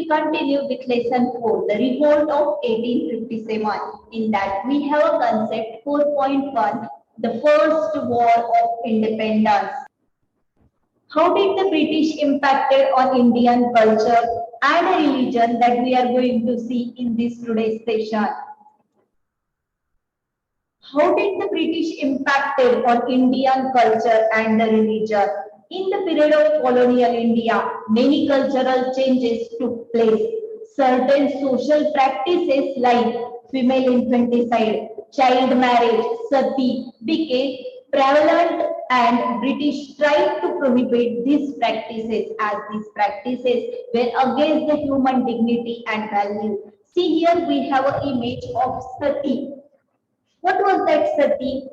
will continue with lesson 4, the revolt of 1857. In that we have a concept 4.1, the first war of independence. How did the British impacted on Indian culture and religion that we are going to see in this today's session? How did the British impacted on Indian culture and the religion? In the period of colonial India, many cultural changes took place. Certain social practices like female infanticide, child marriage, sati became prevalent and British tried to prohibit these practices as these practices were against the human dignity and value. See here we have an image of sati. What was that sati?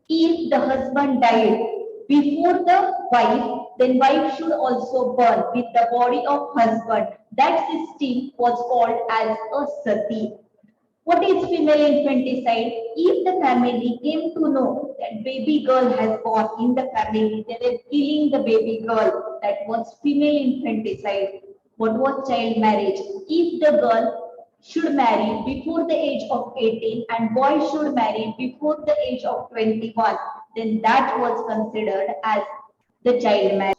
If the husband died before the wife, then wife should also burn with the body of husband. That system was called as a sati. What is female infanticide? If the family came to know that baby girl has born in the family, they were killing the baby girl. That was female infanticide. What was child marriage? If the girl should marry before the age of 18 and boy should marry before the age of 21, then that was considered as the child marriage.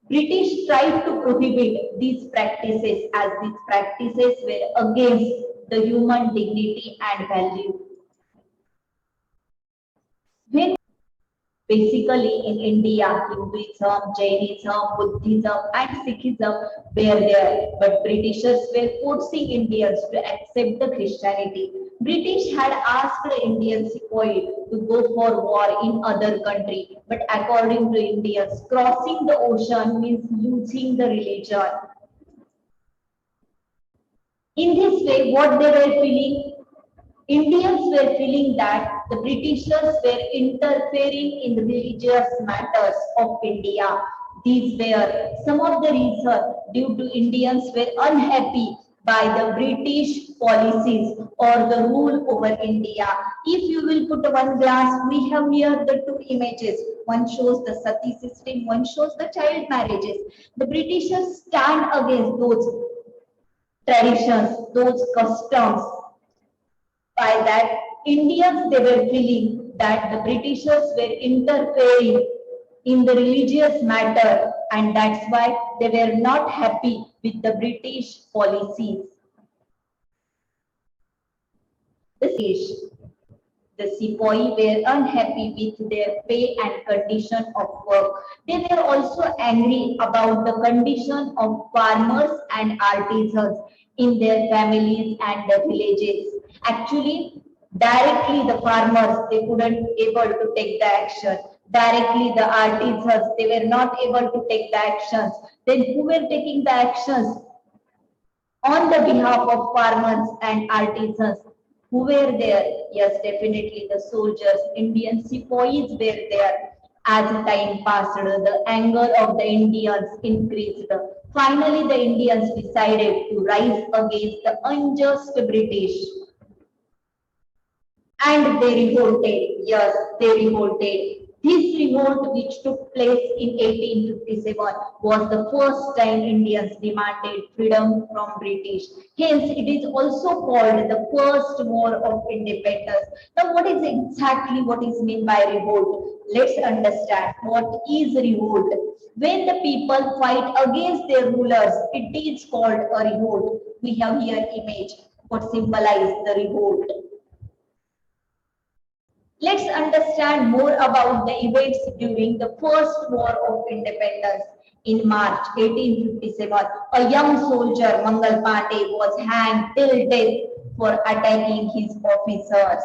British tried to prohibit these practices as these practices were against the human dignity and value. When basically in India, Hinduism, Jainism, Buddhism and Sikhism were there, but Britishers were forcing Indians to accept the Christianity. British had asked the Indian sepoy to go for war in other country, but according to Indians, crossing the ocean means losing the religion. In this way, what they were feeling? Indians were feeling that the Britishers were interfering in the religious matters of India. These were some of the reasons due to Indians were unhappy by the British policies or the rule over India. If you will put one glass, we have here the two images. One shows the sati system, one shows the child marriages. The Britishers stand against those traditions, those customs. By that, Indians they were feeling that the Britishers were interfering in the religious matter, and that's why they were not happy with the British policies. The sepoy were unhappy with their pay and condition of work. They were also angry about the condition of farmers and artisans in their families and the villages. Actually, directly the farmers, they couldn't able to take the action. Directly the artisans, they were not able to take the actions. Then who were taking the actions? On the behalf of farmers and artisans who were there? Yes, definitely the soldiers, Indian sepoys were there. As time passed, the anger of the Indians increased. Finally, the Indians decided to rise against the unjust British. And they revolted. Yes, they revolted. This revolt, which took place in 1857, was the first time Indians demanded freedom from British. Hence, it is also called the First War of Independence. Now, what is exactly what is meant by revolt? Let's understand what is revolt. When the people fight against their rulers, it is called a revolt. We have here image what symbolize the revolt. Let's understand more about the events during the First War of Independence. In March 1857, a young soldier, Mangal Pandey, was hanged till death for attacking his officers.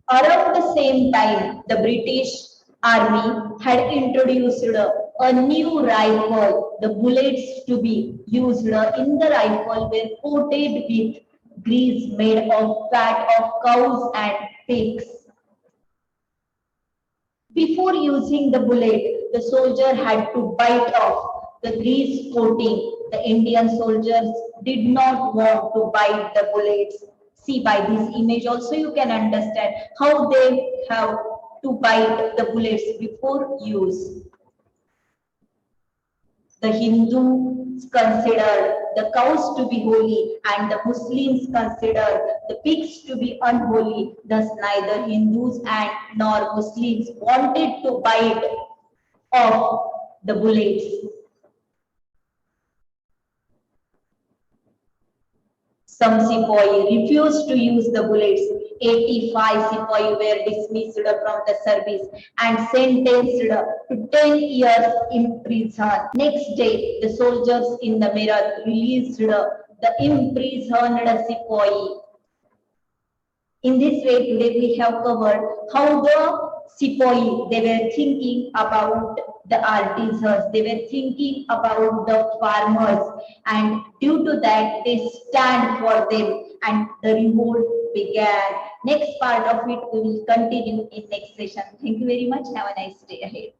Around the same time, the British Army had introduced a new rifle. The bullets to be used in the rifle were coated with grease made of fat of cows and pigs. Before using the bullet, the soldier had to bite off the grease coating. The Indian soldiers did not want to bite the bullets. See, by this image also you can understand how they have to bite the bullets before use. The Hindus consider the cows to be holy and the Muslims consider the pigs to be unholy. Thus neither Hindus and nor Muslims wanted to bite off the bullets. Some sepoy refused to use the bullets. 85 sepoy were dismissed from the service and sentenced to 10 years in prison. Next day, the soldiers in the mirror released the imprisoned sepoy. In this way, today we have covered how the sepoy, they were thinking about the artisans, they were thinking about the farmers, and due to that, they stand for them and the revolt began. Next part of it we will continue in next session. Thank you very much. Have a nice day ahead.